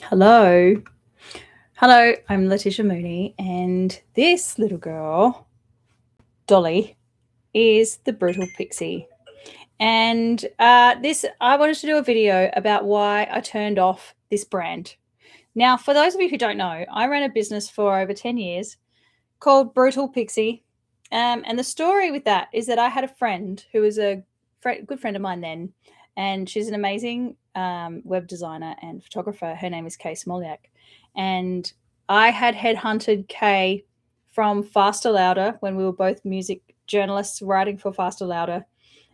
Hello. Hello, I'm Leticia Mooney, and this little girl, Dolly, is the Brutal Pixie. And I wanted to do a video about why I turned off this brand. Now, for those of you who don't know, I ran a business for over 10 years called Brutal Pixie. And the story with that is that I had a friend who was a good friend of mine then, and she's an amazing web designer and photographer. Her name is Kay Smoliak. And I had headhunted Kay from Faster Louder when we were both music journalists writing for Faster Louder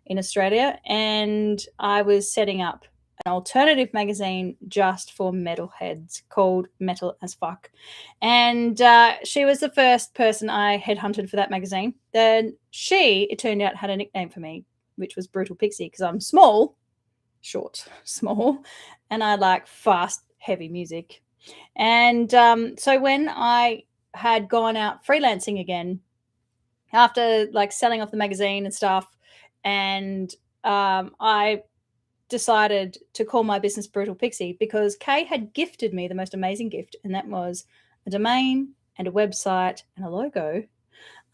in Australia. And I was setting up an alternative magazine just for metalheads called Metal as Fuck. And she was the first person I headhunted for that magazine. Then she, it turned out, had a nickname for me, which was Brutal Pixie, because I'm small, short, small, and I like fast, heavy music. And so when I had gone out freelancing again, after like selling off the magazine and stuff, and I decided to call my business Brutal Pixie because Kay had gifted me the most amazing gift, and that was a domain and a website and a logo,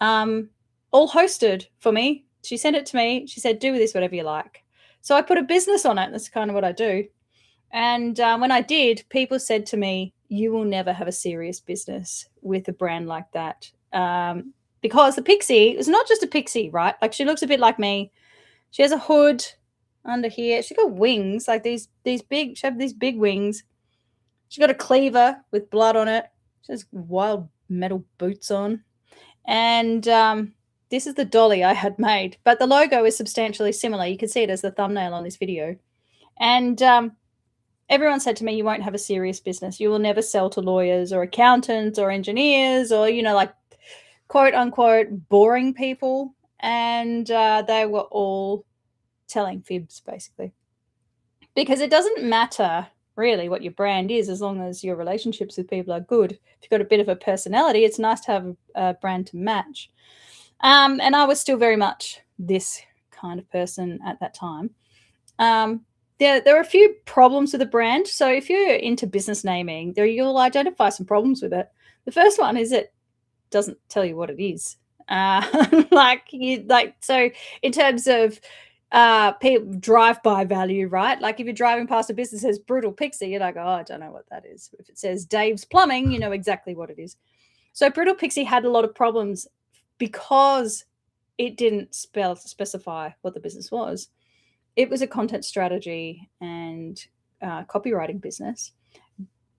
all hosted for me. She sent it to me. She said, do with this whatever you like. So I put a business on it. That's kind of what I do. And when I did, people said to me, you will never have a serious business with a brand like that. Because the pixie is not just a pixie, right? Like, she looks a bit like me. She has a hood under here. She got wings, like these big. She have these big wings. She got a cleaver with blood on it. She has wild metal boots on, and this is the dolly I had made. But the logo is substantially similar. You can see it as the thumbnail on this video. And everyone said to me, "You won't have a serious business. You will never sell to lawyers or accountants or engineers or like quote unquote boring people." And they were all telling fibs, basically, because it doesn't matter really what your brand is as long as your relationships with people are good. If you've got a bit of a personality, it's nice to have a brand to match. And I was still very much this kind of person at that time. There are a few problems with the brand. So if you're into business naming, you'll identify some problems with it. The first one is it doesn't tell you what it is. So in terms of people drive-by value, right? Like if you're driving past a business that says Brutal Pixie, you're like, oh, I don't know what that is. If it says Dave's Plumbing, you know exactly what it is. So Brutal Pixie had a lot of problems because it didn't specify what the business was. It was a content strategy and copywriting business,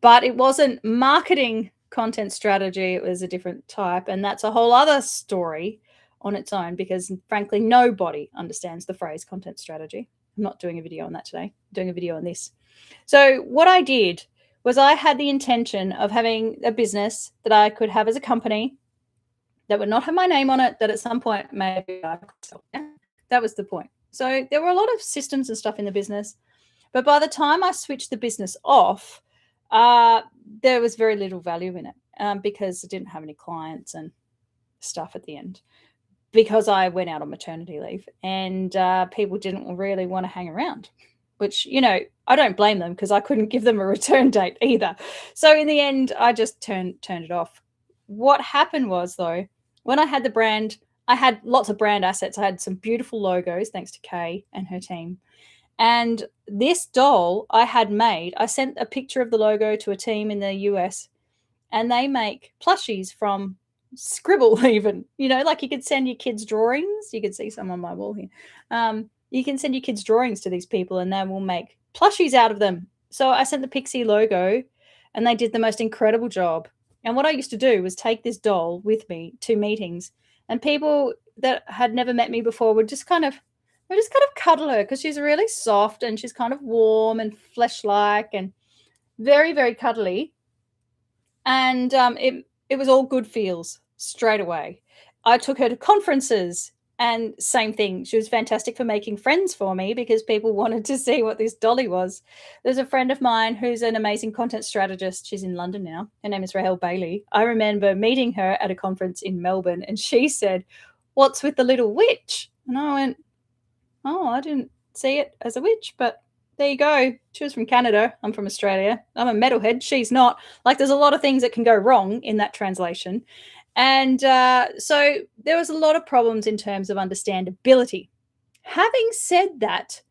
but it wasn't marketing content strategy. It was a different type, and that's a whole other story on its own, because frankly nobody understands the phrase content strategy. I'm not doing a video on that today. I'm doing a video on this. So what I did was I had the intention of having a business that I could have as a company that would not have my name on it, that at some point maybe I could sell. That was the point. So there were a lot of systems and stuff in the business, but by the time I switched the business off, there was very little value in it, because I didn't have any clients and stuff at the end, because I went out on maternity leave, and people didn't really want to hang around, which, I don't blame them, because I couldn't give them a return date either. So in the end, I just turned it off. What happened was, though, when I had the brand, I had lots of brand assets. I had some beautiful logos, thanks to Kay and her team. And this doll I had made, I sent a picture of the logo to a team in the US, and they make plushies from Scribble even. Like you could send your kids drawings. You could see some on my wall here. You can send your kids drawings to these people, and they will make plushies out of them. So I sent the Pixie logo, and they did the most incredible job. And what I used to do was take this doll with me to meetings, and people that had never met me before would just kind of cuddle her, because she's really soft and she's kind of warm and flesh-like and very, very cuddly. And it was all good feels straight away. I took her to conferences, and same thing. She was fantastic for making friends for me, because people wanted to see what this dolly was. There's a friend of mine who's an amazing content strategist. She's in London now. Her name is Rahel Bailey. I remember meeting her at a conference in Melbourne, and she said, "What's with the little witch?" And I went, "Oh, I didn't see it as a witch, but there you go. She was from Canada. I'm from Australia. I'm a metalhead. She's not. Like, there's a lot of things that can go wrong in that translation. And so there was a lot of problems in terms of understandability. Having said that,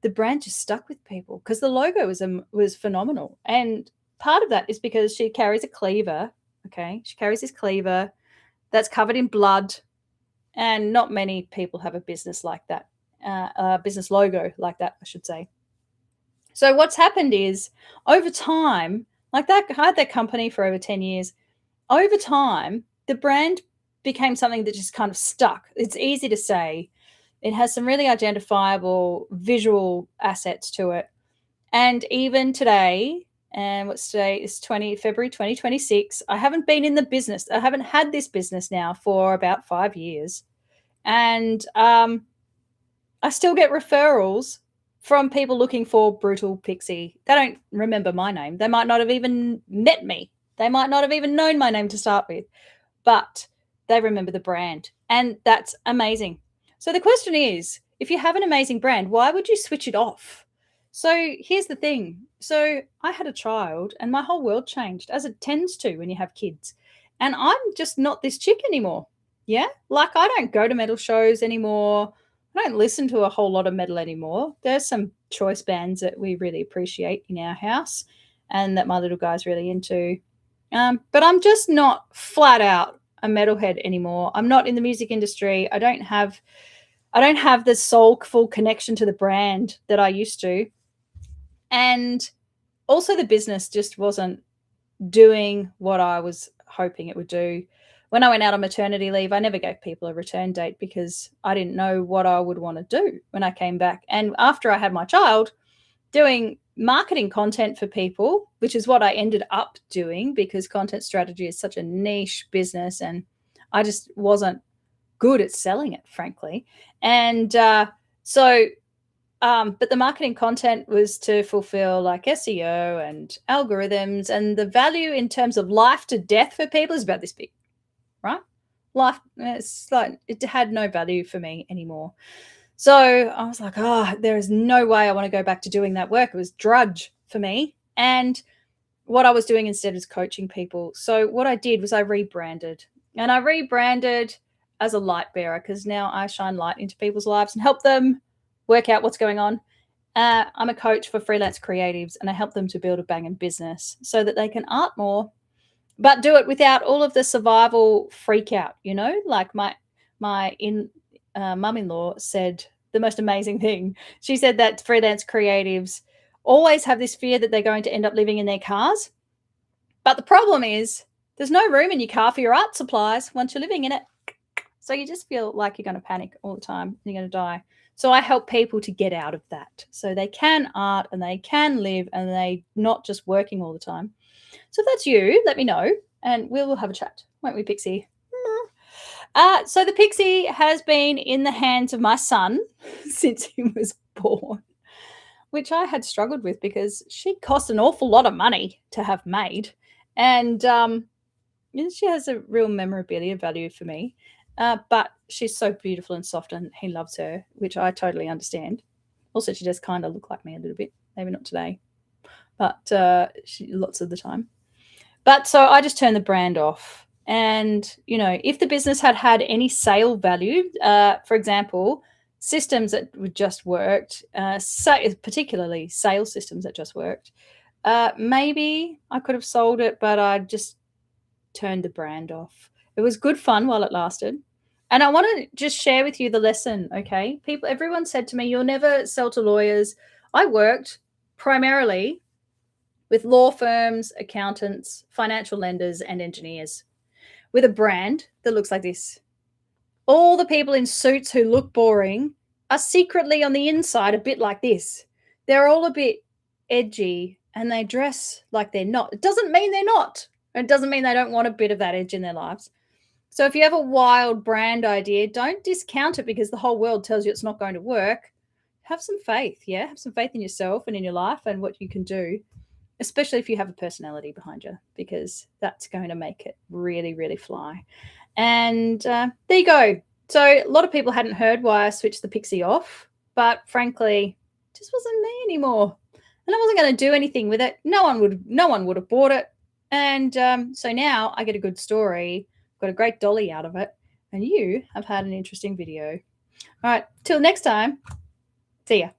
the brand just stuck with people because the logo was phenomenal. And part of that is because she carries a cleaver. Okay, she carries this cleaver that's covered in blood, and not many people have a business like that, a business logo like that, I should say. So what's happened is over time, like that, I had that company for over 10 years. Over time, the brand became something that just kind of stuck. It's easy to say. It has some really identifiable visual assets to it. And even today, and what's today is February 2026, I haven't been in the business. I haven't had this business now for about 5 years. And I still get referrals from people looking for Brutal Pixie. They don't remember my name. They might not have even met me. They might not have even known my name to start with, but they remember the brand. And that's amazing. So the question is, if you have an amazing brand, why would you switch it off? So here's the thing. So I had a child and my whole world changed, as it tends to when you have kids. And I'm just not this chick anymore. Yeah. Like, I don't go to metal shows anymore. I don't listen to a whole lot of metal anymore. There's some choice bands that we really appreciate in our house and that my little guy's really into. But I'm just not flat out a metalhead anymore. I'm not in the music industry. I don't have the soulful connection to the brand that I used to. And also the business just wasn't doing what I was hoping it would do. When I went out on maternity leave, I never gave people a return date because I didn't know what I would want to do when I came back. And after I had my child, doing marketing content for people, which is what I ended up doing because content strategy is such a niche business and I just wasn't good at selling it, frankly. And but the marketing content was to fulfill like SEO and algorithms, and the value in terms of life to death for people is about this big, right? Life, it's like it had no value for me anymore. So I was like, oh, there is no way I want to go back to doing that work. It was drudge for me. And what I was doing instead was coaching people. So what I did was I rebranded, and I rebranded as a light bearer because now I shine light into people's lives and help them work out what's going on. I'm a coach for freelance creatives, and I help them to build a banging business so that they can art more, but do it without all of the survival freak out, like my mum-in-law said the most amazing thing. She said that freelance creatives always have this fear that they're going to end up living in their cars. But the problem is there's no room in your car for your art supplies once you're living in it. So you just feel like you're going to panic all the time and you're going to die. So I help people to get out of that so they can art and they can live and they're not just working all the time. So if that's you, let me know and we'll have a chat, won't we, Pixie? So the Pixie has been in the hands of my son since he was born, which I had struggled with because she cost an awful lot of money to have made. And she has a real memorabilia value for me. But she's so beautiful and soft and he loves her, which I totally understand. Also, she does kind of look like me a little bit. Maybe not today, but lots of the time. But so I just turned the brand off. And, if the business had any sale value, for example, systems that just worked, particularly sales systems that just worked, maybe I could have sold it, but I just turned the brand off. It was good fun while it lasted. And I want to just share with you the lesson, okay? Everyone said to me, you'll never sell to lawyers. I worked primarily with law firms, accountants, financial lenders, and engineers with a brand that looks like this. All the people in suits who look boring are secretly on the inside a bit like this. They're all a bit edgy and they dress like they're not. It doesn't mean they're not. It doesn't mean they don't want a bit of that edge in their lives. So if you have a wild brand idea, don't discount it because the whole world tells you it's not going to work. Have some faith, yeah? Have some faith in yourself and in your life and what you can do, especially if you have a personality behind you, because that's going to make it really, really fly. And there you go. So a lot of people hadn't heard why I switched the Pixie off, but frankly, just wasn't me anymore. And I wasn't going to do anything with it. No one would have bought it. And so now I get a good story, got a great dolly out of it, and you have had an interesting video. All right, till next time, see ya.